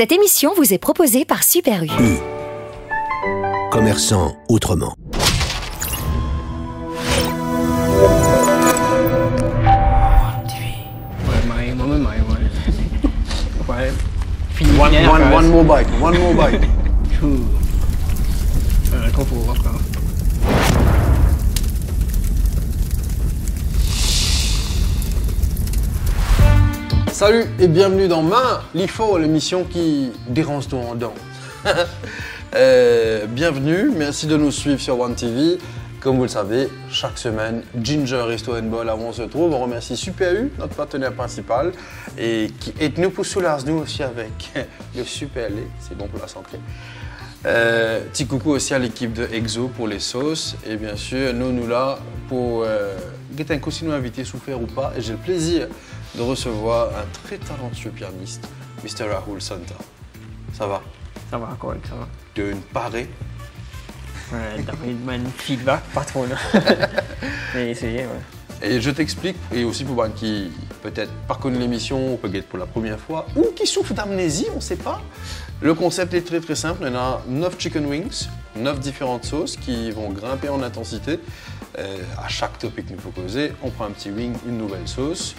Cette émission vous est proposée par Super U. Commerçant autrement. One more bite. Salut et bienvenue dans Main l'IFO, l'émission qui dérange ton dent. Bienvenue, merci de nous suivre sur One TV. Comme vous le savez, chaque semaine, Ginger Resto & Ball, là où on se trouve. On remercie Super U, notre partenaire principal, et qui est nous pour soulager nous aussi avec le super lait, c'est bon pour la santé. Petit coucou aussi à l'équipe de Exo pour les sauces. Et bien sûr, nous là pour un coup si nous invité souffert ou pas. Et j'ai le plaisir de recevoir un très talentueux pianiste, Mr. Rahul Santa. Ça va? Ça va, correct, ça va. De une parée. Ouais, t'as pris un feedback, pas trop là. Mais essayez, ouais. Et je t'explique, et aussi pour ceux qui peut-être pas connaissent l'émission, ou peut-être pour la première fois, ou qui souffrent d'amnésie, on ne sait pas. Le concept est très très simple, il y en a 9 chicken wings, 9 différentes sauces qui vont grimper en intensité. À chaque topic nous proposé, on prend un petit wing, une nouvelle sauce.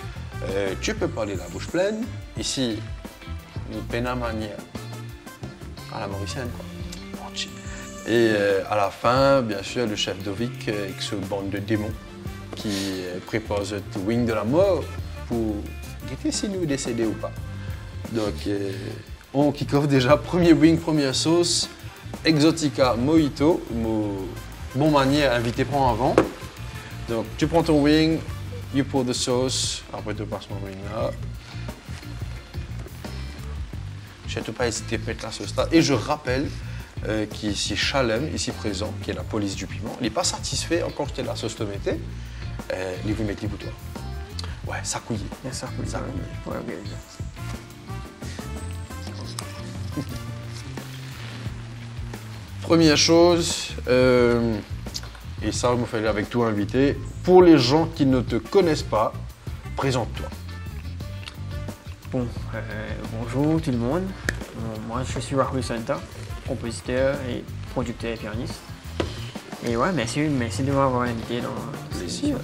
Tu peux parler la bouche pleine. Ici, nous pena manière à la mauricienne, quoi. Et à la fin, bien sûr, le chef Dovik avec ce bande de démons qui prépare le wing de la mort pour guetter si nous décédés ou pas. Donc, on kick off déjà, premier wing, première sauce, Exotica Mojito, bon manière, invité prend avant. Donc, tu prends ton wing, you pour the sauce, après tu passes mon wing là. Je n'ai pas hésité à mettre la sauce là. Et je rappelle qu'ici Chalem, ici présent, qui est la police du piment, il n'est pas satisfait encore que la sauce tomate. Il vous met les boutons. Ouais, ça couille. Ça couille. Ouais, ok. Première chose, et ça, vous faites avec toi invité, pour les gens qui ne te connaissent pas, présente-toi. Bon, bonjour tout le monde. Moi, je suis Rahul Santa, compositeur et producteur et pianiste. Et ouais, merci de m'avoir invité dans cette émission.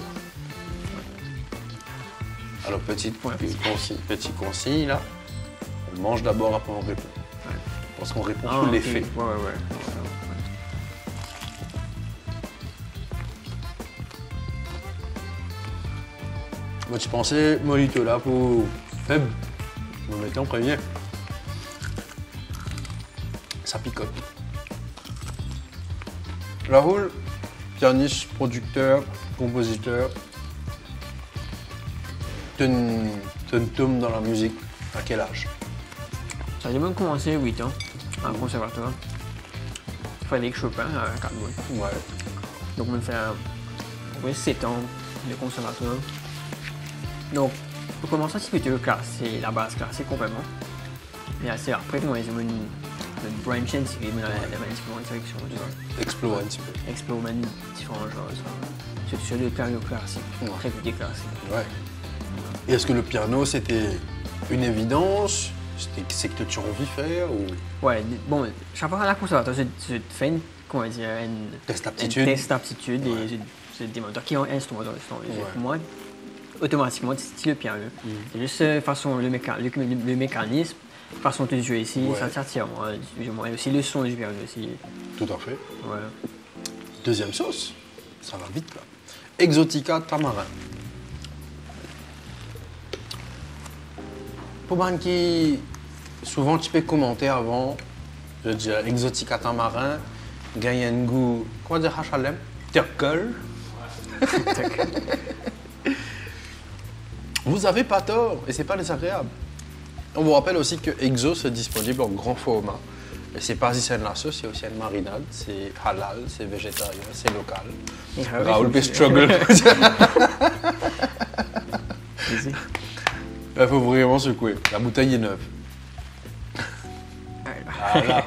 Alors, petit consigne là, on mange d'abord, après on répond. Ouais. Parce qu'on répond sur les faits. Ouais. Moi, tu pensais Mojito là pour faible, me mettez en premier. Ça picote. Rahul, pianiste, producteur, compositeur, tu tombes dans la musique à quel âge? Ça a même commencé à 8 ans, en conservatoire. Il fallait que Chopin à 4 mois. Ouais. Donc on fait 7 ans de conservatoire. Donc, pour commencer, c'est plutôt c'est la base classique complètement. Et assez après, moi, j'ai une branch in, c'est dans la différentes directions. Explorer un petit peu. Explorer différents genres. C'est sur le piano classique, très côté classique. Ouais. Et est-ce que le piano, c'était une évidence? C'est que tu as envie de faire ou... Ouais, bon, chaque fois à la conservatoire, je fais une test d'aptitude. Et je demande qui est un instrument dans l'instrument. Pour moi, automatiquement, c'est le piano. C'est juste façon, le mécanisme, façon de jouer ici, ça t'attire moi. Et aussi le son du piano aussi. Tout à fait. Ouais. Deuxième sauce, ça va vite là. Exotica Tamarin. Pour moi qui souvent tu peux commenter avant, je dirais Exotica Tamarin, gagne un goût, comment dire Hachalem? Turkel. Vous avez pas tort et c'est pas désagréable. On vous rappelle aussi que Exo est disponible en grand format. Et c'est pas juste la sauce, c'est aussi une marinade, c'est halal, c'est végétarien, c'est local. Rahul peut struggle. Il faut vraiment secouer. La bouteille est neuve. Voilà.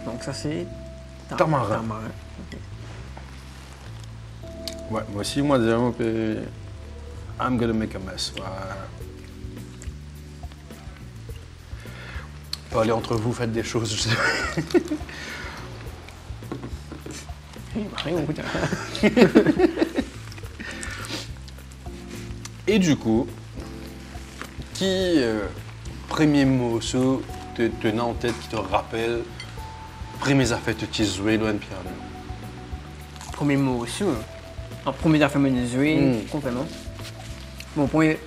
Donc ça c'est Tamarin. Okay. Ouais, moi aussi, moi, déjà, on peut... I'm gonna make a mess. Ouais. Parlez entre vous, faites des choses. Je sais. Rien au bout de- Et du coup, qui premier morceau te tenait en tête, qui te rappelle premières affaires que tu jouais loin de piano? Premier mot aussi. En premier affaire me jouer complètement. Mon premier.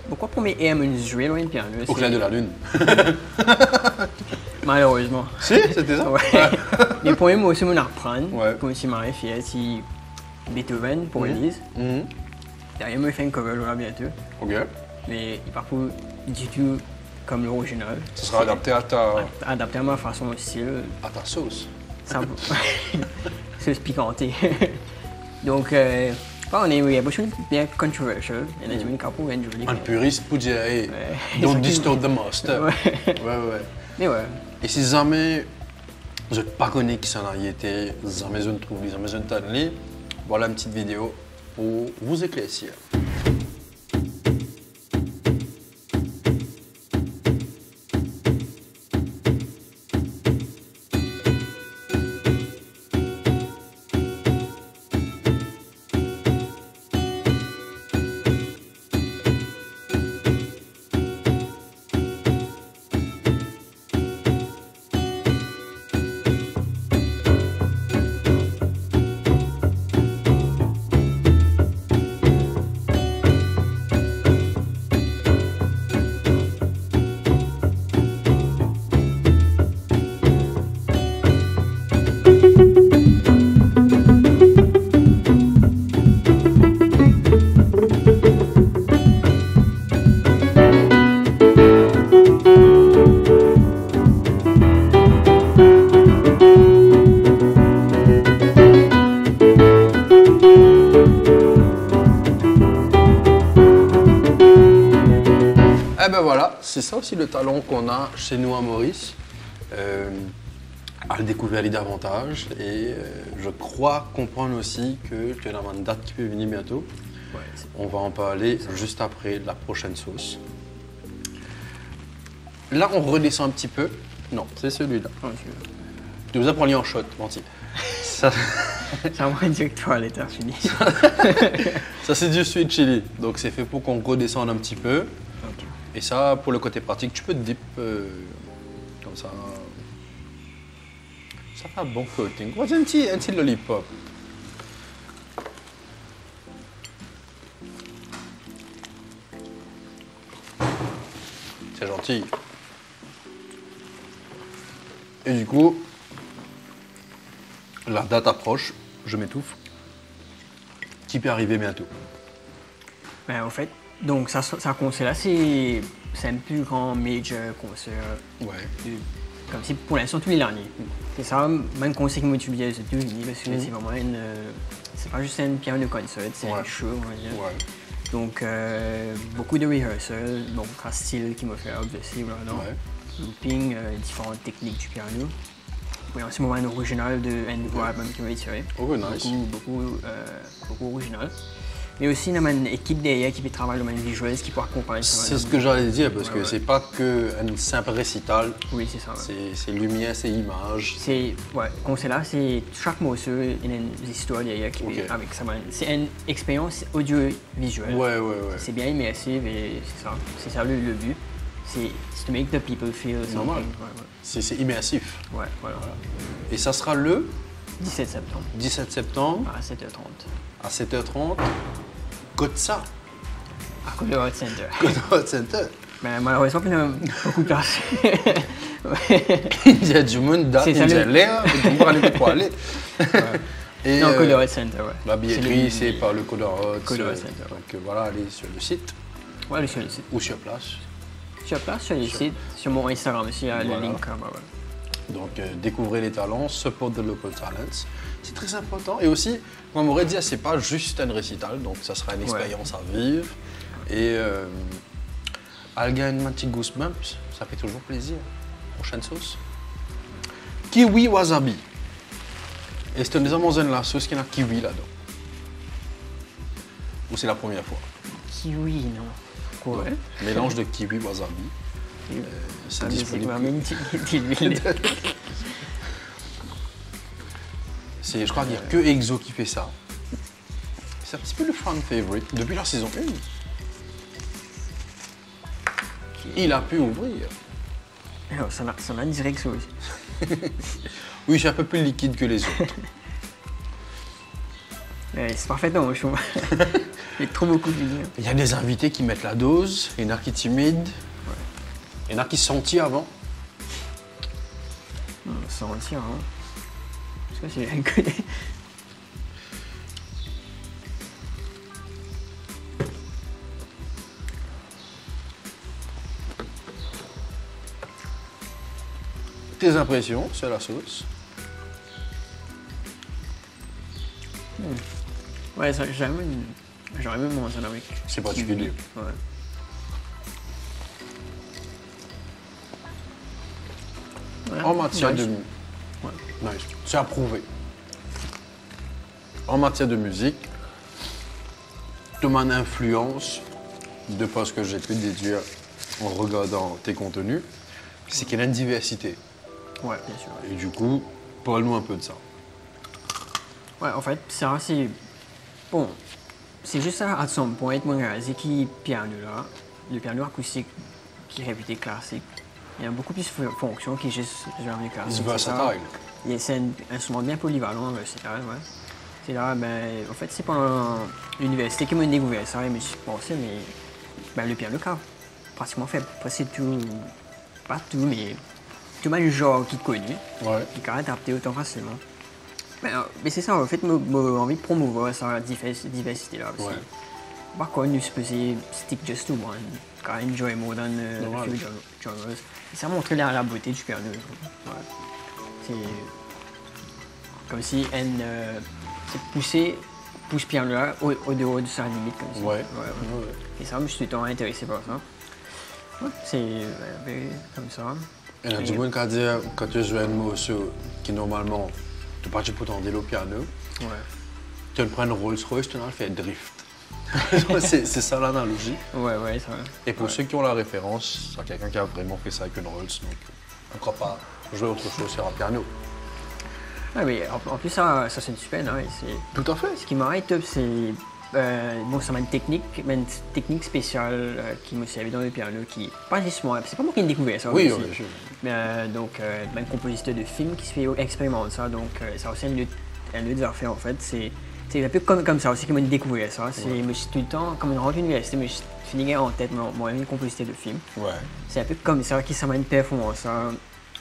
Pourquoi premier air me jouer loin de piano? Au clair de la lune. Malheureusement. Si, c'était ça? Ouais. Les premiers mots aussi, on apprendre. Ouais. Comme si Marie fait si Beethoven pour Elise. Mhm. Derrière, moi, il fait un cover là bientôt. Ok. Mais il part pas du tout comme l'original. Ce sera adapté à Adapté à ma façon de style. ta sauce. Ça c'est piquanté. Donc, on est bien controversial. Il y a une couple and Julie. Un puriste pour dire, hey, Ouais. don't distort the master. Ouais. Ouais. Mais ouais. Et si jamais vous n'êtes pas connu qui s'en a été, jamais je ne trouve, jamais je ne t'en lis, voilà une petite vidéo pour vous éclaircir. Eh ben voilà, c'est ça aussi le talent qu'on a chez nous à Maurice, à le découvrir davantage et je crois comprendre aussi que tu as une date qui peut venir bientôt. Ouais, On va en parler juste après la prochaine sauce. Là, on redescend un petit peu. Non, c'est celui-là. Tu vous as pris en shot, menti. Ça, Ça va dire que toi, l'état fini. ça c'est du sweet chili, donc c'est fait pour qu'on redescende un petit peu. Ok. Et ça, pour le côté pratique, tu peux te dip comme ça. Ça fait un bon coating. Ouais, c'est un petit lollipop. C'est gentil. Et du coup, la date approche, je m'étouffe. Qui peut arriver bientôt. Ben, en fait, donc ça concert là, c'est un plus grand major concert. Ouais. Comme si pour l'instant, tous les derniers. C'est ça, même concert qui m'a étudié aux États-Unis, parce que c'est vraiment une. C'est pas juste une piano de concert, c'est un show, on va dire. Ouais. Donc, beaucoup de rehearsals, donc un style qui m'a fait obviously, vraiment. Ouais. Looping, différentes techniques du piano. Oui, en ce moment, un original de Andrew Album qui m'a tiré. Oh, nice. Beaucoup original. Mais aussi, il y a une équipe derrière qui travaille dans une visuelle qui peut accompagner ça. C'est ce que j'allais dire, parce que c'est pas qu'un simple récital. Oui, c'est ça. Ouais. C'est lumière, c'est image. C'est, ouais, concert là, c'est chaque morceau, il y a une histoire derrière qui Ok. avec ça. C'est une expérience audiovisuelle. Ouais. C'est bien immersif et c'est ça le but. C'est to make the people feel something. Normal. Ouais. C'est immersif. Ouais, voilà. Et ça sera le 17 septembre 17 septembre à 7h30 à 7h30. Kotsa, à Colorado Center. Colorado Center. Mais malheureusement, il y a beaucoup de place. Il y a du monde date, C'est il ça, y a le- l'air, on ne pas trop aller. Et Non, Colorado Center, ouais. la billetterie, C'est c'est le- par le Colorado. Colorado Center. Donc voilà, allez sur le site Ouais, allez sur le site. ou sur place. Sur place, sur le site, sur mon Instagram aussi, il y a Voilà. le link. Ouais. Donc découvrez les talents, support the local talents. C'est très important. Et aussi, comme on m'aurait dit, c'est pas juste un récital, donc ça sera une expérience à vivre. Et Algan Magic Goosebumps, ça fait toujours plaisir. Prochaine sauce. Kiwi wasabi. Et c'est une des la sauce qui a kiwi là-dedans. Ou c'est la première fois? Kiwi, non. Quoi? Ouais. Mélange de kiwi wasabi. C'est disponible. Je crois qu'il n'y a que Exo qui fait ça. C'est un petit peu le fan favorite depuis la saison 1. Il a pu ouvrir. Alors, ça m'a direct ça aussi. Oui, c'est un peu plus liquide que les autres. C'est parfaitement chaud. Il y a trop beaucoup de lumière. Il y a des invités qui mettent la dose, il y en a qui timide, il y en a qui sentit avant. Sentir, hein. Parce que c'est alcoolé. Tes impressions sur la sauce? Ouais, j'aurais même mangé avec. C'est particulier. Ouais. En matière nice. de... Nice. C'est approuvé. En matière de musique, de mon influence, de pas ce que j'ai pu déduire en regardant tes contenus, c'est qu'il y a une diversité. Ouais, bien sûr. Et du coup, parle-nous un peu de ça. Ouais, en fait, ça, c'est... Bon, c'est juste ça, à son point, mon réalisé qui piano là, le piano acoustique qui est réputé classique. Il y a beaucoup plus de fonctions qui juste genre les classiques. C'est versatile. C'est un instrument bien polyvalent, versatile, ouais. C'est là, ben, en fait, c'est pendant l'université que j'ai découvert ça et je me suis pensé, mais ben, le piano a pratiquement fait presque tout, pas tout, mais tout le genre qui est connu, qui est adapté autant facilement. Mais c'est ça, en fait, j'ai envie de promouvoir cette diversité-là. Ouais. Par contre, nous supposons stick just to one, quand enjoy more than few genres. Et ça montre la beauté du piano. Ouais. C'est comme si pousse piano-là au-dehors de sa limite. Comme ça. Ouais. Et ça, je suis tout le temps intéressé par ça. Ouais, c'est comme ça. Il y a du monde qui a dit, quand tu joues un morceau qui normalement, tu parti pour t'en au piano, tu le prends une Rolls-Royce, tu le fais drift. C'est ça l'analogie. Ouais, ça. Et pour ceux qui ont la référence, c'est quelqu'un qui a vraiment fait ça avec une Rolls, donc pourquoi pas jouer autre chose sur un piano. Ouais, mais en plus, ça c'est super nice. Tout à fait. Ce qui m'arrête top, c'est. Bon, ça m'a une technique spéciale qui me servait dans le piano, qui pas juste moi, c'est pas moi qui ai découvert ça. Oui, aussi. oui. Mais donc, un compositeur de film qui se fait expérimenter ça, donc ça aussi un autre affaire en fait. C'est un peu comme ça aussi que j'ai découvert ça. Je me suis tout le temps, comme je rentre à l'université, je me suis fini en tête mon ami compositeur de film. Ouais. C'est un peu comme ça qui ça m'a une performance ça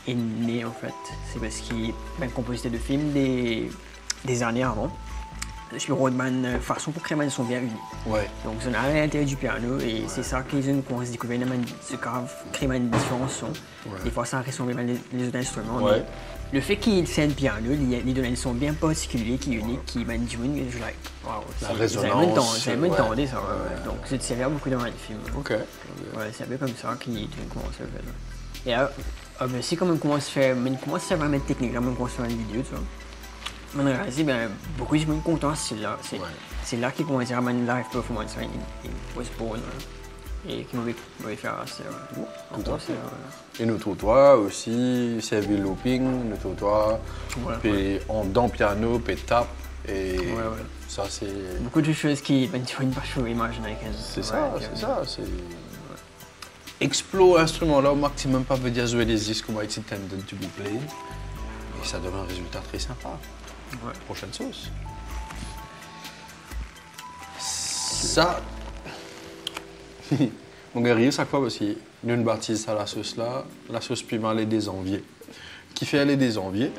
est né en fait. C'est parce qu'il est un compositeur de film des années avant. Je le Rodman, façon pour créer une son bien unique. Ouais. Donc, c'est à l'intérieur du piano et c'est ça qu'ils ont qu'on se découvert, ce crée une différents sons. Des fois, ça ressemble les autres instruments. Ouais. Le fait qu'il c'est un piano, il donne un son bien particulier, qui est unique, qui m'a dit, je like, wow, la résonance. C'est un tendé ça. Donc, c'est servi beaucoup dans les films. Ok. Ouais, c'est un peu comme ça qu'il commence à faire. Et là, c'est comme on commence à faire vraiment de technique, là, on commence à faire une vidéo, tu vois. On a réalisé, beaucoup de gens sont contents, c'est là qu'ils commencent à faire une live performance in Westbourne. Et qui m'avait fait Et notre toit aussi, c'est heavy looping, notre toit, puis dans piano, puis tape, et ça c'est... Beaucoup de choses qui tu vois une page sur image américaine. C'est ça. Explore l'instrument-là au maximum, pas veut dire jouer des disques comme it's intended to be played, et ça donne un résultat très sympa. Prochaine sauce. Ça... Mon gars rit chaque fois parce qu'il y a une baptise à la sauce là, la sauce piment elle est des enviés. Qui fait aller des enviés?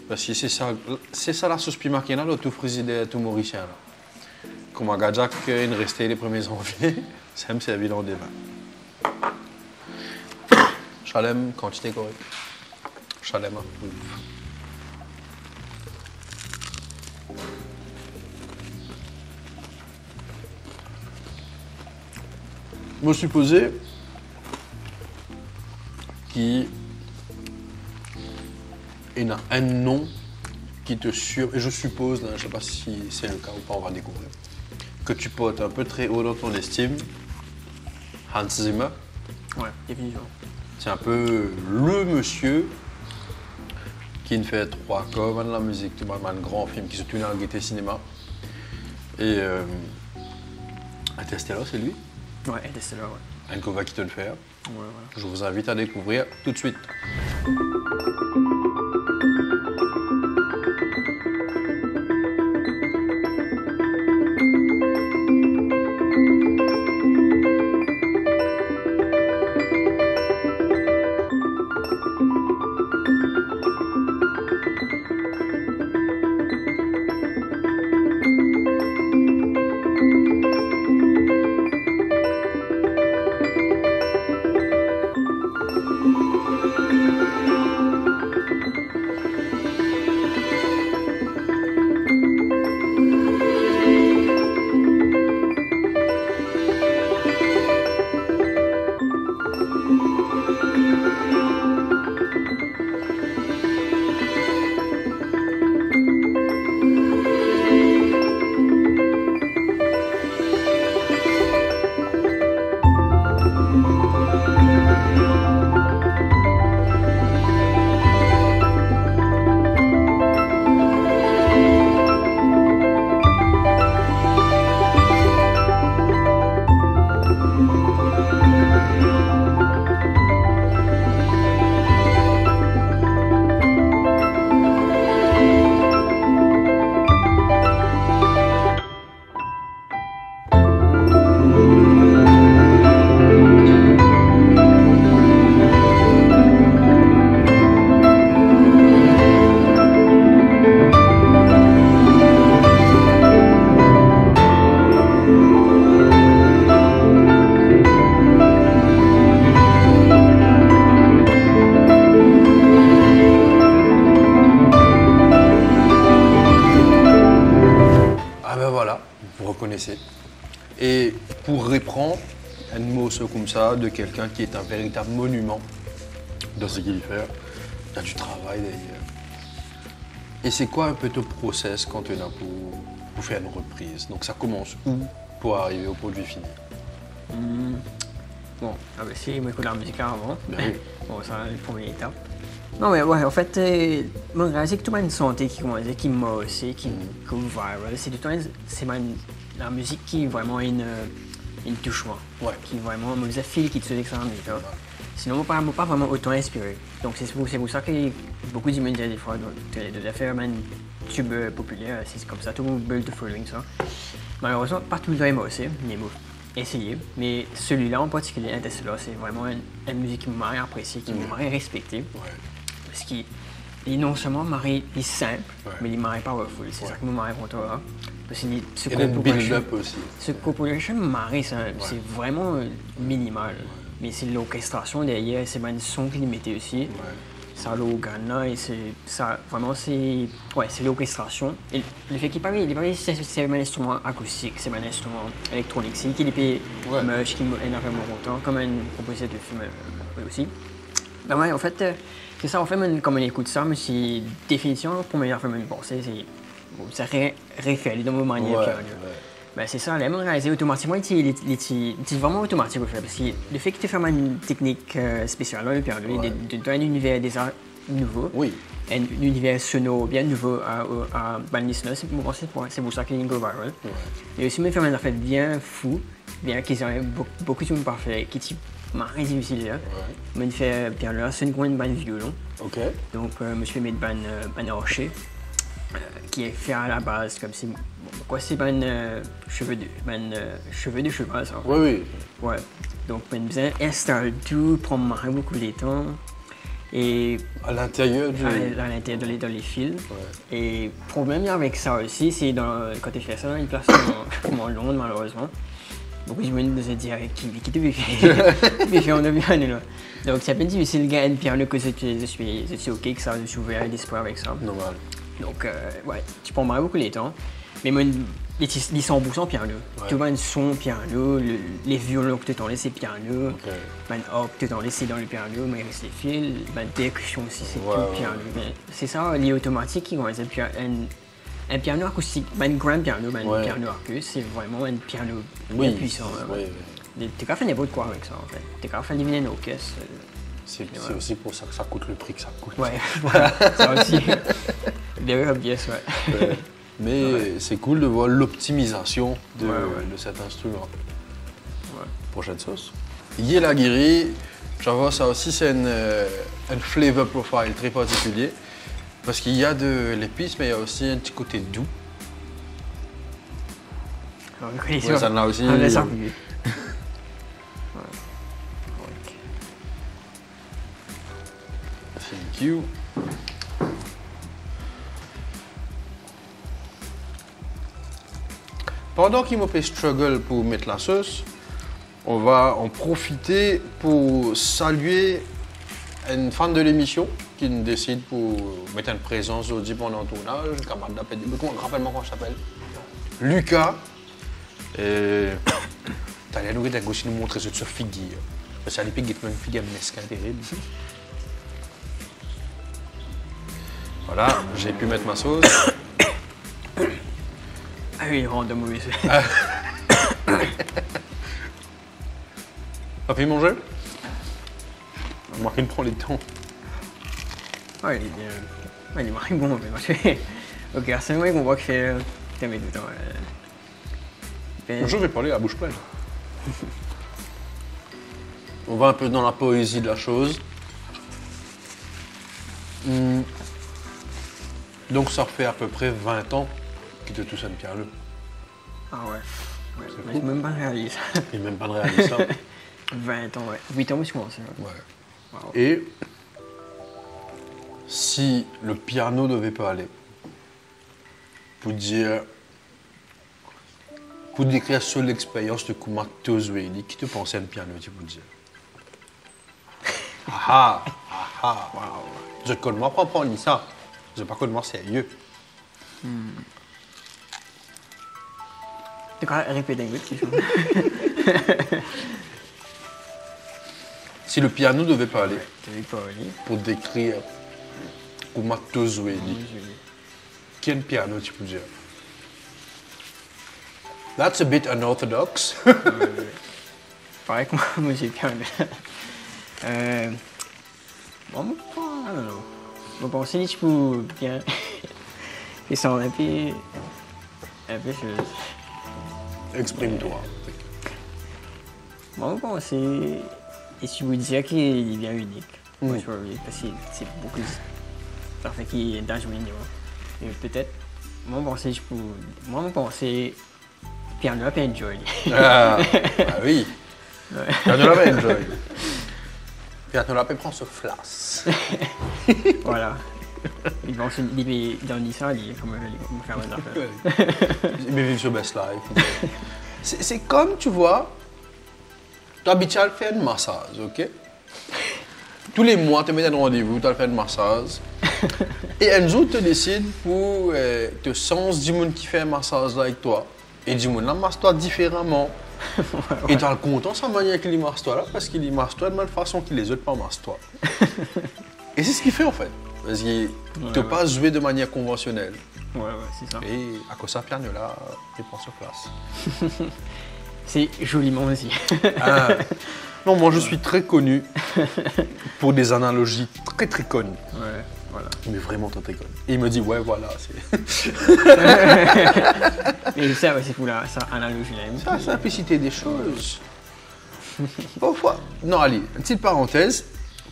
Parce que c'est ça la sauce piment qui est là, tout frisé tout mauricien là. Comme un gars qui est resté les premiers enviés, ça me servi dans des vins. Chalem, quantité correcte. Chalem approuve. Je me suis posé qu'il y a un nom qui te et je suppose, je ne sais pas si c'est le cas ou pas, on va découvrir, que tu portes un peu très haut dans ton estime, Hans Zimmer. Ouais, définitivement. C'est un peu le monsieur qui ne fait trois corps dans la musique, un grand film qui se tourne en gaieté cinéma. Et Interstellar, c'est lui. Ouais, Interstellar, ouais. Enkova qui te le fait. Ouais, voilà. Je vous invite à découvrir tout de suite. Reconnaissez. Et pour reprendre un mot comme ça de quelqu'un qui est un véritable monument dans ce qu'il fait, il y a du travail derrière. Et c'est quoi un peu ton process quand tu es là pour faire une reprise? Donc ça commence où pour arriver au produit fini? Bon, si moi j'écoute la musique avant, Ben oui. bon, ça c'est la première étape. Non mais ouais, en fait, mon c'est que tout le monde santé qui m'a aussi, qui est viral. C'est du temps, c'est la musique qui vraiment une touche moi. Ouais. Qui vraiment me faisait fil qui te faisait que ça en musique. Sinon, moi, pas vraiment autant inspiré. Donc c'est pour ça que beaucoup de gens me disent des fois de faire un tube populaire, c'est comme ça, tout le monde build the following ça. Malheureusement, pas tout le temps moi aussi, mais bon, essayer. Mais celui-là en particulier, Interstellar, c'est vraiment une musique qui m'a appréciée, qui m'a respectée. Ouais. Parce qu'il est non seulement est simple, mais il est powerful. C'est ça qui me marre content là. Parce que ce Il y a une build-up aussi. Ce co-production marre, c'est vraiment minimal. Mais c'est l'orchestration derrière, c'est un son qu'il mettait aussi. Ouais. Ça l'organe là, et ça vraiment c'est l'orchestration. Et le fait qu'il parle, c'est un instrument acoustique, c'est un instrument électronique. C'est qui est merge qui est énormément content, comme un compositeur de film aussi. Ben ouais, en fait, c'est ça, en fait, comme on écoute ça, mais c'est définition, la première fois que je pensais, c'est refait dans vos manières. Ben c'est ça, là, on réalise automatiquement, c'est vraiment automatique, parce que le fait que tu fais une technique spéciale, là, dans un univers déjà nouveau, un univers sonore bien nouveau à listener, c'est pour ça qu'il go viral. Et aussi, me faire une affaire bien fou, bien qu'ils ont beaucoup de choses parfaites, qui marré difficile là. Je fais bien là, c'est une grande bande violon. Ok. Donc je me suis mis un archer qui est fait à la base comme si quoi c'est cheveux de cheval ça. Oui. Ouais. Donc je besoin installer tout, prendre beaucoup de temps et à l'intérieur dans les fils. Ouais. Et le problème avec ça aussi, c'est quand tu fais ça dans une place comme en Londres malheureusement. Beaucoup de gens se disent qui te veut faire en piano là. Donc c'est un peu difficile de gagner un piano que je suis ok que ça, je suis ouvert à l'espoir avec ça. Normal. Donc ouais, tu prends beaucoup de temps. Mais moi, les 100% piano. Tu vois un son piano, les violons que tu laissé piano, hop que tu laissé dans le piano, mais les fils, percussion aussi c'est tout piano. C'est ça, les automatiques qui vont être Un piano acoustique, un grand piano, un Ouais. piano arcus, c'est vraiment un piano Oui, bien puissant. oui, Tu n'es pas fait n'importe quoi avec ça en fait. Tu es capable de faire diviner une orchestre. C'est aussi pour ça que ça coûte le prix que ça coûte. Ouais, voilà, ça aussi. Very obvious, ouais. Ouais. Mais c'est cool de voir l'optimisation de, Ouais, ouais. de cet instrument. Ouais. Prochaine sauce. Yelagiri, j'avoue ça aussi c'est un flavor profile très particulier. Parce qu'il y a de l'épice, mais il y a aussi un petit côté doux. Alors, on connaît Ouais, ça en a aussi. On laisse un peu. Ouais. Thank you. Pendant qu'il m'a fait struggle pour mettre la sauce, on va en profiter pour saluer une fan de l'émission qui décide pour mettre une présence aujourd'hui pendant le tournage. Un camarade d'appel, rappelle-moi comment je s'appelle. Lucas. Et t'as l'air de gauche nous montrer ce figure. Parce que ça lui une figure mesquin terrible. Voilà, j'ai pu mettre ma sauce. Ah oui, random mauvais. T'as pu manger? Moi qui prend les temps. Ouais, il est bien. Ouais, il est marqué bon, mais moi je fais. Ok, c'est vrai qu'on voit que c'est. Putain, mais tout le temps. Je vais parler à la bouche pleine. On va un peu dans la poésie de la chose. Donc ça fait à peu près 20 ans qu'il te touche un piano. Ah ouais. Ouais, C'est mais fou. j'ai même pas réalisé ça. Il n'est même pas de réaliser ça. 20 ans, ouais. 8 ans, moi je commence. Ouais. Wow. Et si le piano ne devait pas aller, pour dire, pour décrire seule l'expérience de Kumato Zweli, qui te pensait un piano, tu peux dire. Ah ah, wow. Je connais moi pas ni ça. Je pas connais moi sérieux. Tu peux répéter un peu si je veux. Si le piano ne devait pas aller, Tu veux pas aller. pour décrire Kumato Zweli, quel piano tu peux dire? That's a bit unorthodox. Pareil que moi j'ai bien. Bon, moi, I don't know. Bon, bon, c'est tu peux bien. Ils sont un peu. Exprime-toi. Moi, bon, c'est. Et si vous dire qu'il est bien unique. Moi, je vois, parce que c'est beaucoup. Ça fait qu'il est dans le milieu. Et peut-être. Moi, bon, c'est. Moi, bon, c'est. Piano up enjoy. Ah oui. Ouais. Piano la peine, Joy. Piano la peine prend ce flas. Voilà. Ils vont se dire dans ça, ils vont faire une affaire. Mais vivre ce best life. C'est comme, tu vois, tu es habitué à faire un massage, ok? Tous les mois, tu mets un rendez-vous, tu as fait un massage. Et un jour, tu décides pour te sens du monde qui fait un massage là avec toi. Et du monde là, masse-toi différemment. Et tu as le content sa manière qu'il masse-toi là, parce qu'il masse-toi de même façon que les autres pas masse-toi. Et c'est ce qu'il fait en fait. Parce qu'il ne peut pas jouer de manière conventionnelle. Ouais, c'est ça. Et à cause de ça, piano là, il prend sur place. C'est joliment aussi. Ah. Non, moi je suis très connu pour des analogies très très connes. Ouais, voilà. Mais vraiment très très connes. Et il me dit, ouais, voilà, c'est. Mais ça, ouais, c'est pour la ça, analogie là. La simplicité des choses. Parfois, non, allez, une petite parenthèse.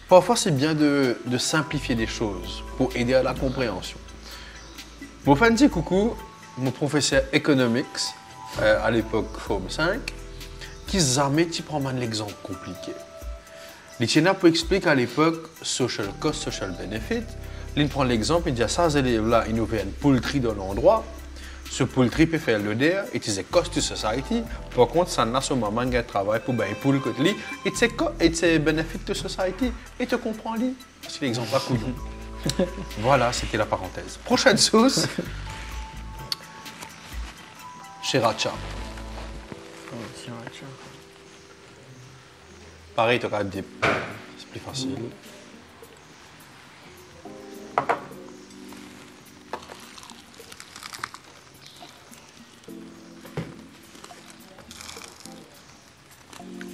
Parfois, c'est bien de simplifier des choses pour aider à la compréhension. Mon fan dit coucou, mon professeur economics, à l'époque Forme 5, qui jamais tu prends l'exemple compliqué. Les Tchénas pour expliquer à l'époque social cost, social benefit. Il prend l'exemple et dit à ça, élèves-là, ils nous font une poultry dans l'endroit. Ce poultry peut faire le DER, et c'est cost to society. Par contre, ça n'a son maman qui travaille pour bien poule que lui, et c'est benefit to society. Et tu comprends lui. C'est l'exemple à couillon. Voilà, c'était la parenthèse. Prochaine sauce. Sriracha. Pareil, tu as des... C'est plus facile.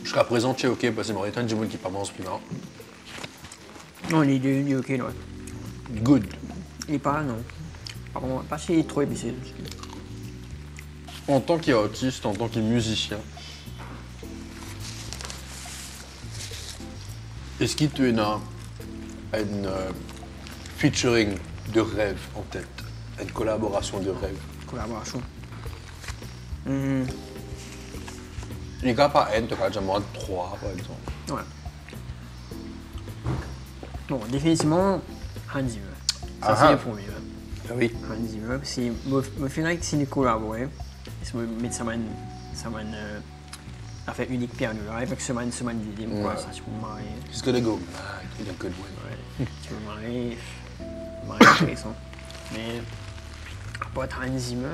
Jusqu'à présent, tu es OK parce que c'est Mauritain, du monde qui pas mange plus là. Non, les deux, il est ok, là. Good. Il est pas, non. Par contre, pas si il est trop épicé. En tant qu'artiste, en tant que musicien, est-ce qu'il te a une featuring de rêve en tête? Une collaboration de rêve? Collaboration. Il n'y a pas un, tu as déjà demandé 3 par exemple. Ouais. Bon, définitivement, Hans Zimmer. Ça, Ah c'est ah. le premier. Là. Ah oui. Hans Zimmer, c'est. Je fais que c'est une collaborer. Ça met ça m'a fait unique piano là. Avec ce man d'idée, moi, ça, tu peux me marier. He's gonna go mad in a good way. Ouais. Tu peux me marier. Intéressant. Mais, à part Hans Zimmer,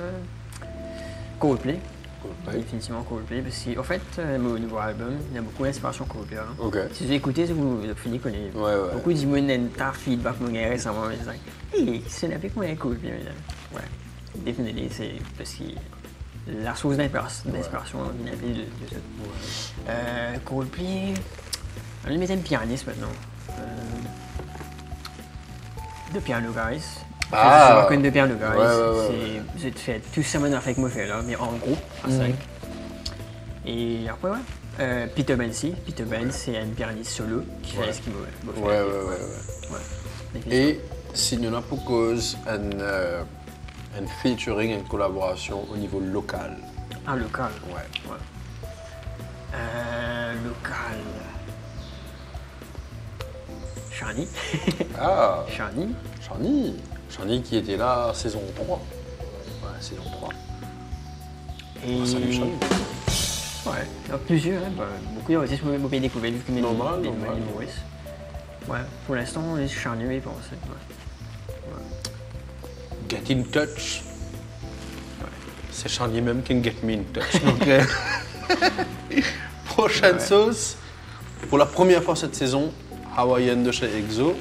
Coldplay. Coldplay. Définitivement Coldplay, parce qu'en fait, mon nouveau album, il y a beaucoup d'inspiration Coldplay. Hein. Ok. Si vous écoutez, vous avez fini de connaître. Ouais. Beaucoup de gens ont un feedback récemment, ils disent hey, c'est avec moi Coldplay. Ouais, définitivement, c'est parce que la source d'inspiration vient un peu de ça. Coldplay, on va mettre un pianiste maintenant. De Piano Guys. Ah. C'est de Piano Guys. Ouais. J'ai fait tout ça maintenant avec moi, là, mais en groupe, à 5. Et après, ouais. Peter Bensi. Peter Ben, c'est un pianiste solo qui fait ce qu'il m'a fait. Ouais. Et s'il y en a pour cause un featuring, une collaboration au niveau local. Ah, local. Ouais. Local. Shani. Ah, Shani. Shani qui était là saison 3. Ouais, saison 3. Et... Salut Shani. Ouais, il y en a plusieurs. Hein. Beaucoup d'artistes m'ont bien découvert vu que mes Normal. Maurice. Ouais, pour l'instant, on est Shani, je pense. Get in touch. C'est Shani même qui get me in touch. Donc, prochaine sauce. Pour la première fois cette saison, Hawaiian de chez Exo.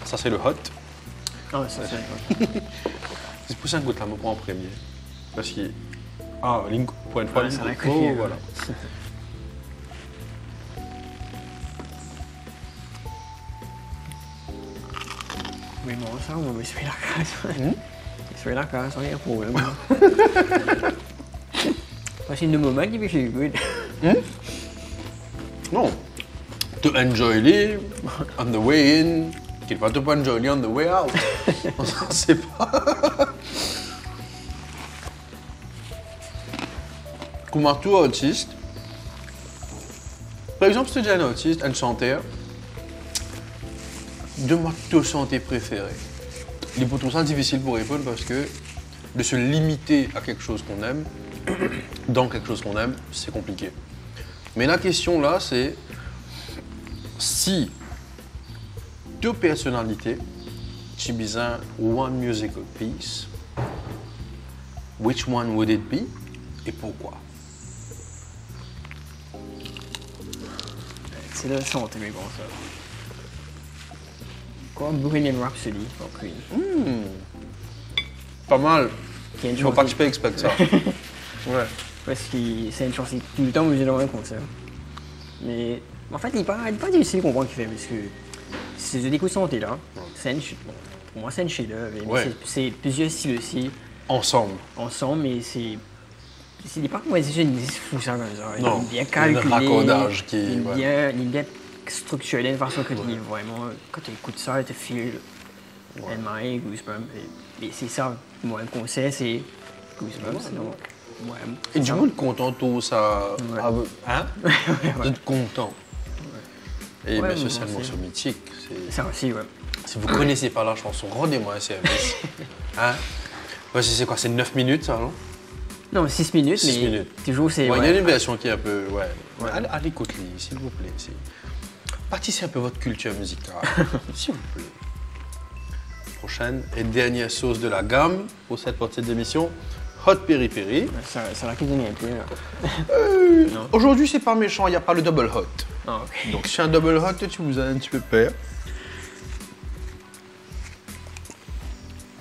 Ça c'est le hot. Ah, ça c'est C'est pour ça que je me prends en premier. Parce que. Ah, Link, pour une fois, Ouais, ça Link. l'a confié, ouais. Voilà. Oui, bon, ça, on va essuyer la casse. Essuyer la casse, rien de problème. Parce que le moment qui fait chez lui. Non. To enjoy les on the way in, qu'il va te pas enjoy les on the way out. On ne sait pas. Comme un tout artiste, par exemple, si tu es déjà un artiste, un chanteur, donne-moi ton chanteur préféré. Il est pour tout ça difficile pour répondre parce que de se limiter à quelque chose qu'on aime, dans quelque chose qu'on aime, c'est compliqué. Mais la question là, c'est si deux personnalités, tu besoin one musical piece, which one would it be et pourquoi? C'est là chanter, mais bon, ça. Quoi, Bohemian Rhapsody, pour Queen. Pas mal. Qui est une Il faut pas que chanson- je expecte ça. Ouais. Parce que c'est une chanson tout le temps obligé d'avoir un concert. Mais en fait, il n'est pas difficile de comprendre ce qu'il fait parce que si je écoute son thé là, c'est une bon, pour moi c'est une chef-d'œuvre. Mais Ouais. c'est plusieurs styles aussi Ensemble. ensemble, mais c'est pas comme si une fou ça comme ça. Non, Il est bien il y a un calculé. raccordage qui- il ouais. est bien structuré d'une façon que tu dis vraiment quand tu écoutes ça, tu files elle m'a Goosebumps. Et c'est ça, moi le concert c'est Goosebumps. Donc, ouais, Et du monde content tout ça. Ouais. Hein? Vous êtes content. Et Ouais, bien sûr, bon, c'est un c'est- morceau mythique. ça aussi, ouais. Si vous ne connaissez pas la chanson, rendez-moi un service. Hein? Ouais, c'est quoi? C'est 9 minutes, ça, non? Non, 6 minutes, 6 mais minutes. toujours c'est. Ouais, il y a ouais. une version qui est un peu. Ouais. Ouais. Allez, écoutez, s'il vous plaît. Bâtissez un peu votre culture musicale. S'il vous plaît. Prochaine et dernière sauce de la gamme pour cette partie de l'émission, Hot Peri Peri. Ça l'a cuisiné un peu. Là. Non. Aujourd'hui, c'est pas méchant, il n'y a pas le double hot. Ah, ok. Donc, si un double hot, tu vous as un petit peu peur.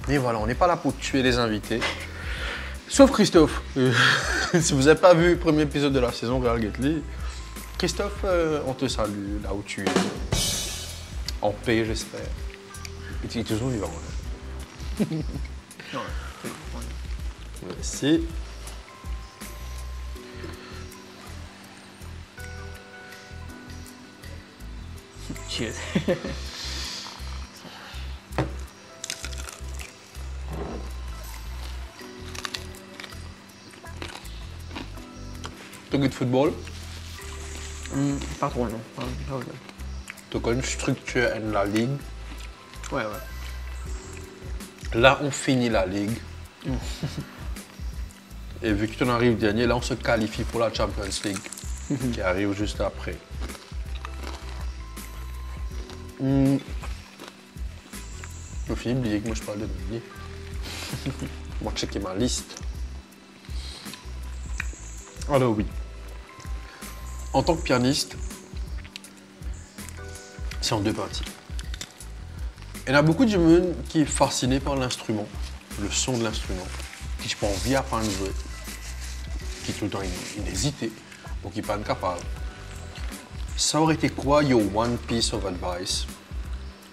Mais voilà, on n'est pas là pour tuer les invités. Sauf Christophe. Si vous n'avez pas vu le premier épisode de la saison, regardez-le. Christophe, on te salue là où tu es. En paix, j'espère. Et tu es toujours vivant. Hein. Non, Merci. cheers. Tu as de football? Pas trop, non. Pas vraiment. Tu connais une structure de la ligue. Ouais. Là, on finit la ligue. Et vu que tu en arrives dernier, là, on se qualifie pour la Champions League qui arrive juste après. Je finis d'oublier que moi, je parle de Noémie. Moi, checker ma liste. Alors oui. En tant que pianiste, c'est en deux parties. Il y en a beaucoup de gens qui est fasciné par l'instrument, le son de l'instrument, qui n'ont pas envie d'apprendre à jouer, qui tout le temps hésité ou qui ne sont pas capable. Ça aurait été quoi your one piece of advice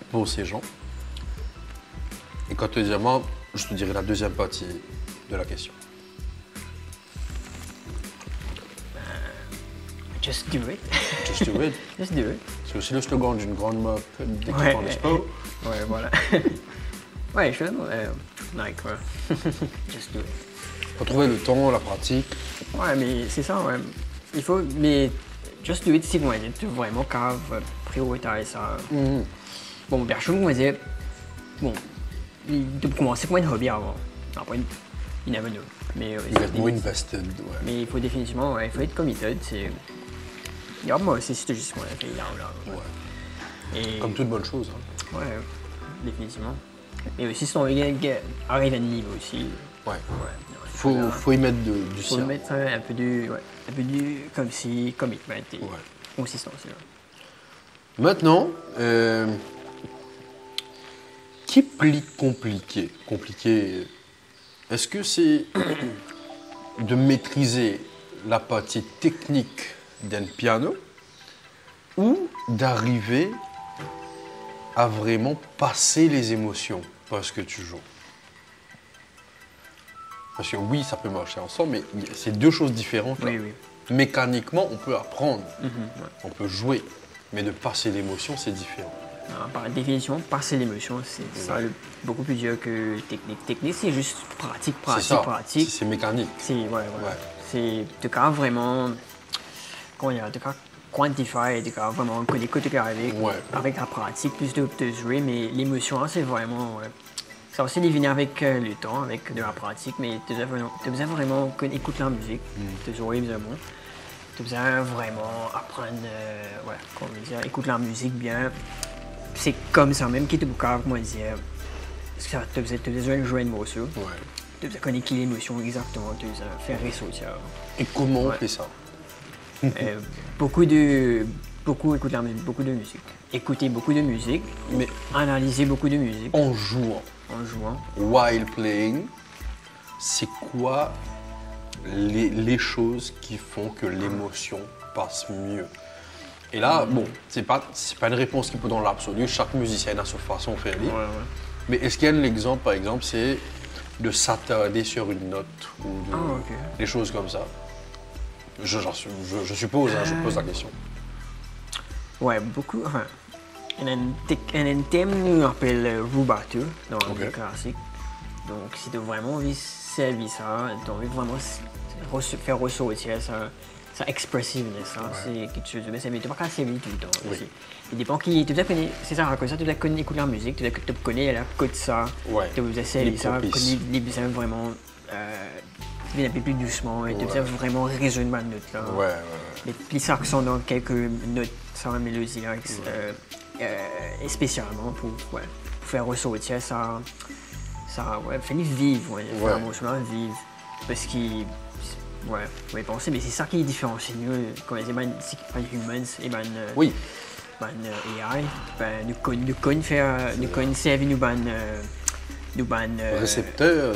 pour ces gens? Et quand deuxièmement, je te dirai la deuxième partie de la question. Just do it. Just do it. Just do it. C'est aussi le slogan d'une grande marque d'équipement de sport. Ouais, voilà. Ouais, je suis Nike, ouais. Just do it. Faut trouver le temps, la pratique. Ouais, mais c'est ça, ouais. Il faut, mais just do it, c'est loin d'être vraiment grave, prioritaire ça. Bon, perso, moi, je disais, bon, de commencer comme un hobby avant. Après, you never know. Mais, Il va être moins invested, ouais. mais il faut définitivement, ouais, il faut être committed, c'est... moi aussi, c'était juste moi, fait là. Ouais. Et... Comme toute bonne chose. Hein. Ouais, définitivement. Et aussi, si on veut arriver à un niveau aussi. Ouais. Non, faut y mettre du faut sien. mettre un peu du comme si commitment et Ouais. consistance. Là. Maintenant, qui est plus compliqué? Compliqué, est-ce que c'est de maîtriser la partie technique d'un piano ou d'arriver à vraiment passer les émotions parce que tu joues? Parce que oui, ça peut marcher ensemble, mais c'est deux choses différentes. Là. Oui. Mécaniquement, on peut apprendre, Ouais. on peut jouer, mais de passer l'émotion, c'est différent. Non, par définition, passer l'émotion, c'est ça beaucoup plus dur que technique. Technique, c'est juste pratique. C'est mécanique. C'est c'est de cas vraiment, comment dire, de cas quantifier, de cas vraiment connaître que tu arriver avec la pratique, plus de jouer, mais l'émotion, c'est vraiment, ça aussi venir avec le temps, avec de la pratique, mais tu as besoin vraiment écouter la musique, tu jouer évidemment. Tu as besoin vraiment apprendre, comment dire, écouter la musique bien. C'est comme ça même qui te boucave, moi dire. Tu as besoin de jouer un morceau. Tu as besoin de connaître l'émotion exactement, tu as besoin de faire ressortir. Et comment on fait ça? Beaucoup écouter la musique, beaucoup de musique. Écouter beaucoup de musique, mais analyser beaucoup de musique. En jouant. While playing, c'est quoi les choses qui font que l'émotion passe mieux? Et là, bon, c'est pas une réponse qui peut dans l'absolu. Chaque musicien a sa façon de faire lire. Mais est-ce qu'il y a un exemple, par exemple, c'est de s'attarder sur une note ou des choses comme ça? Je suppose, je pose la question. Ouais, beaucoup. Enfin, il y a un thème qu'on appelle rubato dans la musique classique. Donc, si tu as vraiment envie de servir ça, tu as envie de vraiment faire ressortir ça expressiveness, c'est quelque chose de bien, mais tu n'as pas qu'à servir tout le temps. Il dépend qui, tu dois connaître, c'est ça, comme ça, tu dois connaître écouter la musique, tu dois connaître la côte ça, tu dois essayer ça, connaître les besoins vraiment, tu viens un peu plus doucement, et tu dois vraiment raisonner ma note là. Les petits accents dans quelques notes, ça va mélodie là, spécialement pour faire ressortir ça fait vivre, faire émotionnellement vivre, parce qu'il ouais, penser, mais c'est ça qui différencie nous, comme je dis, les humans et AI, nous connaissons servir nous récepteurs,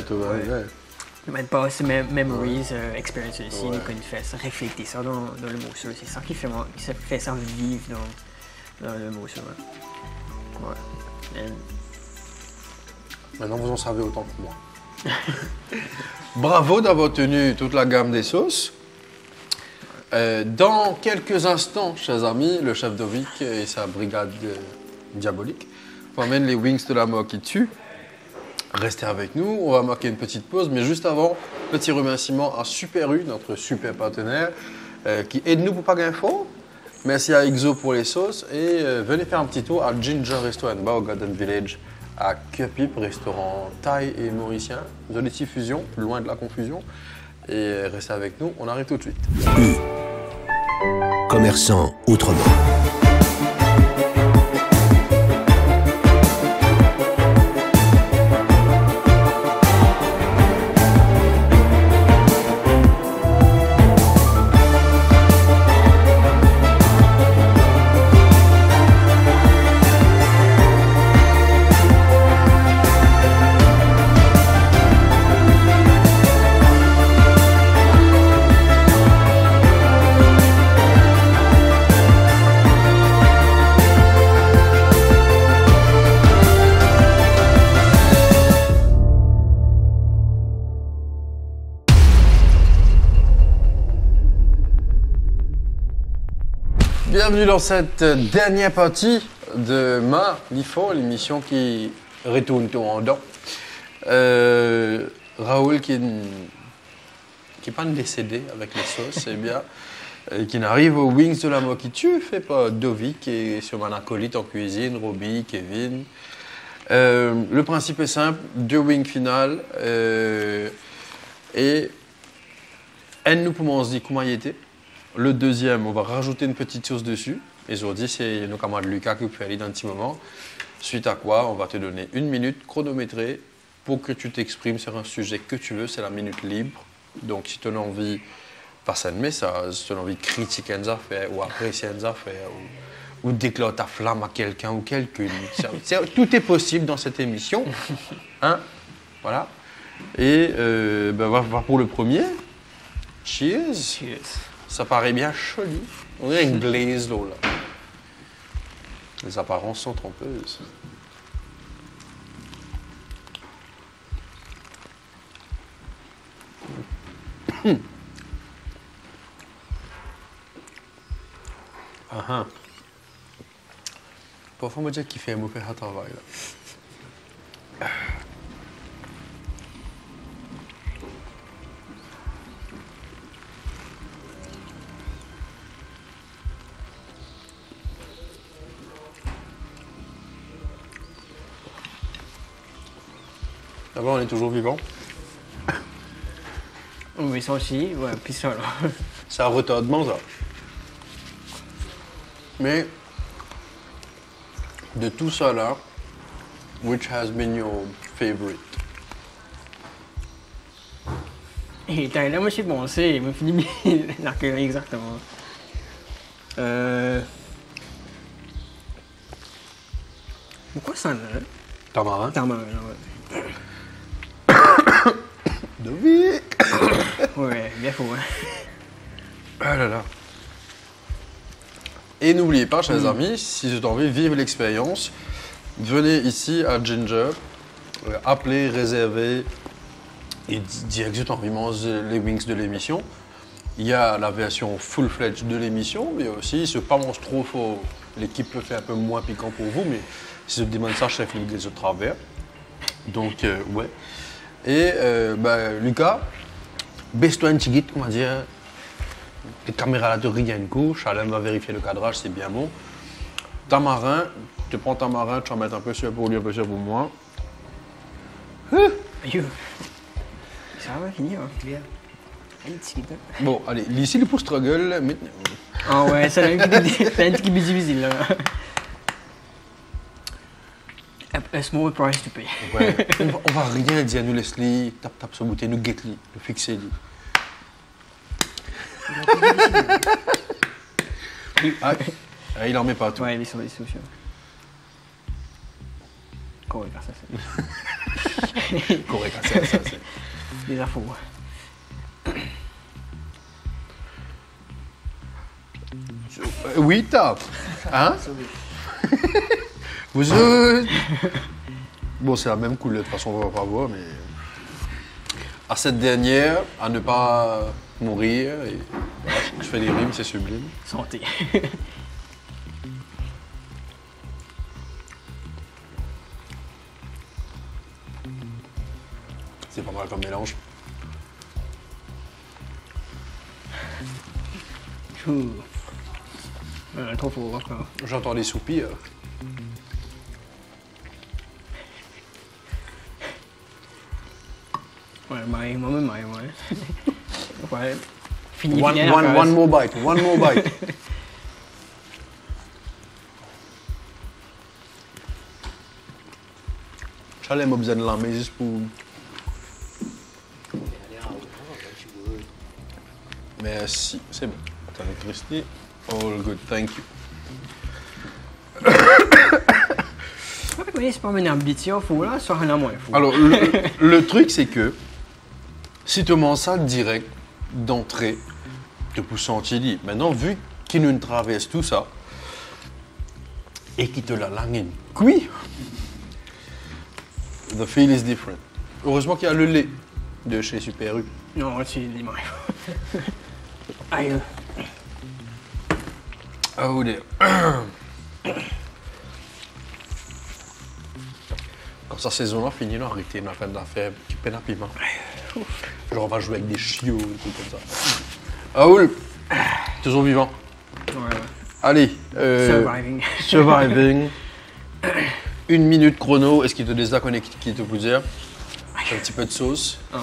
Même pas aussi memories, experiences ici, qu'on fait ça, refléter ça dans le morceau. C'est ça qui fait ça vivre dans le morceau. Ouais. Maintenant, vous en savez autant que moi. Bravo d'avoir tenu toute la gamme des sauces. Dans quelques instants, chers amis, le chef Dovic et sa brigade diabolique emmènent les wings de la mort qui tue. Restez avec nous, on va marquer une petite pause, mais juste avant, petit remerciement à Super U, notre super partenaire, qui aide nous pour pas info. Merci à Exo pour les sauces et venez faire un petit tour à Ginger Resto & Bar au Garden Village à Cupip, restaurant thaï et mauricien. Zoliti Fusion, loin de la confusion. Et restez avec nous, on arrive tout de suite. U. Commerçant autrement. Bienvenue dans cette dernière partie de Ma Lifo, l'émission qui retourne tout en dents. Raoul qui est pas décédé avec les sauces, c'est bien. Qui n'arrive aux Wings de la mort qui tue, fait par Dovic et sur mon acolyte en cuisine, Roby, Kevin. Le principe est simple, 2 wings finales. Et elle nous commence dit comment il était. Le deuxième, on va rajouter une petite sauce dessus. Et aujourd'hui, c'est nos camarades Lucas qui vous fait aller dans un petit moment. Suite à quoi, on va te donner 1 minute chronométrée pour que tu t'exprimes sur un sujet que tu veux. C'est la minute libre. Donc, si tu as envie de passer un message, si tu as envie de critiquer une affaire ou apprécier une affaire ou déclarer ta flamme à quelqu'un ou quelqu'une, tout est possible dans cette émission. Hein? Voilà. Et on va voir pour le premier. Cheers. Cheers. Ça paraît bien joli. On dirait une glaze là. Les apparences sont trompeuses. Parfois, on me dit qu'il fait un mauvais travail là. D'abord, on est toujours vivant. Oui, ça aussi, ouais, puis ça là. C'est un retardement, ça. Mais, de tout ça là, which has been your favorite? Et t'as là, moi, je suis pensé, il m'a fini l'accueil exactement. Pourquoi ça là? Tamarin. Tamarin, ouais. Dovic. Ouais, bien faux, hein. Ah là là. Et n'oubliez pas, chers amis, si vous avez envie de vivre l'expérience, venez ici à Ginger, appelez, réservez et dire que vous avez envie de manger les wings de l'émission. Il y a la version full-fledged de l'émission, mais aussi, si pas mange trop fort, l'équipe peut faire un peu moins piquant pour vous, mais si vous demandez ça, chef, il des autres travers. Donc, ouais. Et Lucas, baisse-toi un petit guide, comment dire. Les caméras là de rien une couche, Alain va vérifier le cadrage, c'est bien bon. Tamarin, tu prends tamarin, tu vas mettre un peu sur pour lui, un peu sur pour moi. Aïe. Ça va finir, hein. Bien. Un petit peu. Bon, allez, ici le pour struggle. Mais... Ah ouais, c'est un petit peu difficile là. A small price to pay. Ouais. On va rien dire, nous laisse-les, tape sur bouteille, nous guette-les, nous fixer-les. Ah, il en met pas tout. Ouais, ils sont sûr. Correct, ça c'est. Correct, ça c'est. des infos. Oui, top. Hein? Vous Bon, c'est la même couleur, de toute façon, on va pas voir, mais... À cette dernière, à ne pas mourir, et voilà, je fais des rimes, c'est sublime. Santé. C'est pas mal comme mélange. Trop fort encore. J'entends des soupirs. Ouais, moi-même, ouais. Ouais. Fini, One more bite, one more bite. J'allais me besoin de la main juste pour... Merci, c'est bon. T'as l'électricité. All good, thank you. Oui, c'est pas une ambition, faut là, ça rien à moins. Alors, le truc, c'est que si tu manges ça direct, d'entrée, tu peux sentir dit. Maintenant, vu qu'il nous traverse tout ça, et qu'il te la langue cuit, the feel is different. Heureusement qu'il y a le lait de chez Super U. Non, c'est l'image. Aïe. Oh dear. Quand sa saison-là finit, là, arrêtez, on a fait de la fève, qui peine à piment. Genre, on va jouer avec des chiots, des trucs comme ça. Ah oui, toujours vivant. Ouais. Allez. Surviving. Surviving. 1 minute chrono. Est-ce qu'il te désaconnait qui te peut dire? Un petit peu de sauce. Oh.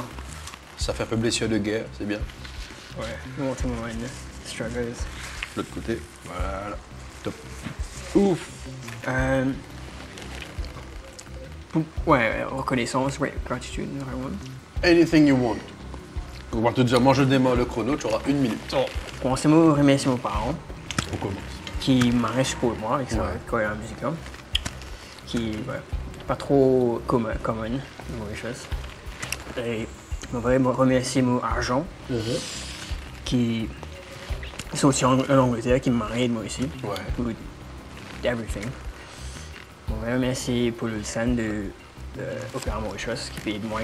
Ça fait un peu blessure de guerre, c'est bien. Ouais. Montre-moi une struggles. L'autre côté. Voilà. Top. Ouf. Ouais, reconnaissance, ouais, gratitude, numéro 1. Anything you want. On va te dire, moi je démarre le chrono, tu auras 1 minute. Commencez à remercier mes parents On commence. qui m'ont support moi avec sa carrière musicale. Qui, ouais, pas trop common, mauvaise chose. Et je voudrais remercier mon argent qui sont aussi en Angleterre, qui m'aide moi aussi. Ouais. Pour everything. Je voudrais remercier pour le scène de Opéra Mauritius qui paye de moi,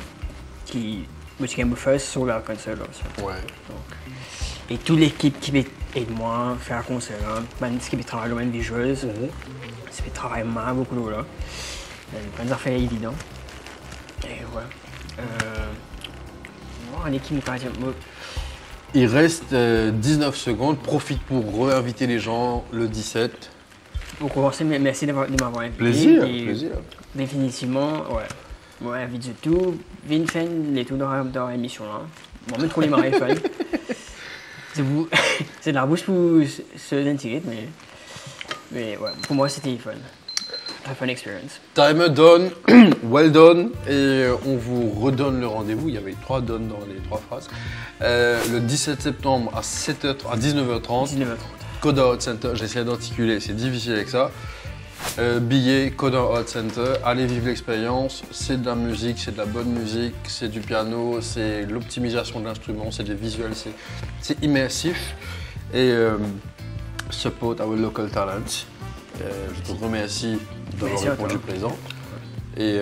qui me fait sur la console aussi. Ouais. Donc, et toute l'équipe qui aide moi à faire un concert, même ce qui travaille comme une visueuse, ça fait travailler beaucoup là. Plein d'affaires évidentes. Et ouais. Une équipe Il reste 19 secondes. Profite pour réinviter les gens le 17. Pour commencer, merci de m'avoir invité. Plaisir. Définitivement, ouais. Ouais, vite de tout. Vin fan les tout dans l'émission là. Moi-même, trop les marées fun. C'est de la bouche pour se intirer, mais ouais, pour moi, c'était fun. A fun experience. Timer done, well done, et on vous redonne le rendez-vous. Il y avait 3 donnes dans les 3 phrases. Le 17 septembre à 19h30. 19h30. Coda Hot Center, j'essaie d'articuler, c'est difficile avec ça. Billets, Coda Hot Center, allez vivre l'expérience. C'est de la musique, c'est de la bonne musique, c'est du piano, c'est l'optimisation de l'instrument, c'est des visuels, c'est immersif. Et support our local talent. Je te remercie d'avoir répondu présent. Et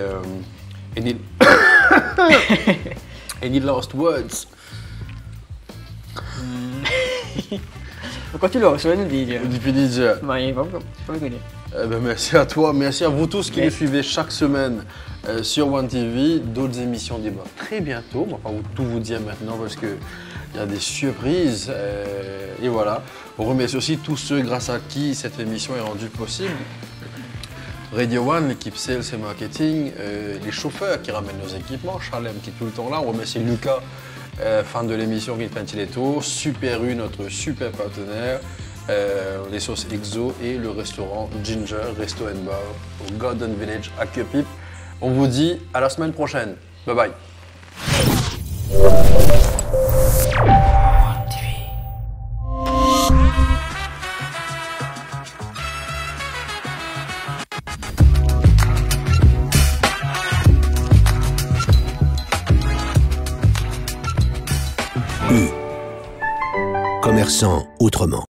any last words? Quand tu le reçois, nous dis. Didier. Merci à toi, merci à vous tous qui nous suivez chaque semaine sur One TV. D'autres émissions débattent très bientôt. On va pas tout vous dire maintenant parce qu'il y a des surprises. Et voilà. On remercie aussi tous ceux grâce à qui cette émission est rendue possible. Radio One, l'équipe Sales et Marketing, les chauffeurs qui ramènent nos équipements, Chalem qui est tout le temps là. On remercie Lucas, fan de l'émission qui fait les tours, Super U, notre super partenaire, les sauces Exo et le restaurant Ginger, Resto & Bar au Garden Village à Cupip. On vous dit à la semaine prochaine. Bye bye. commerçants autrement.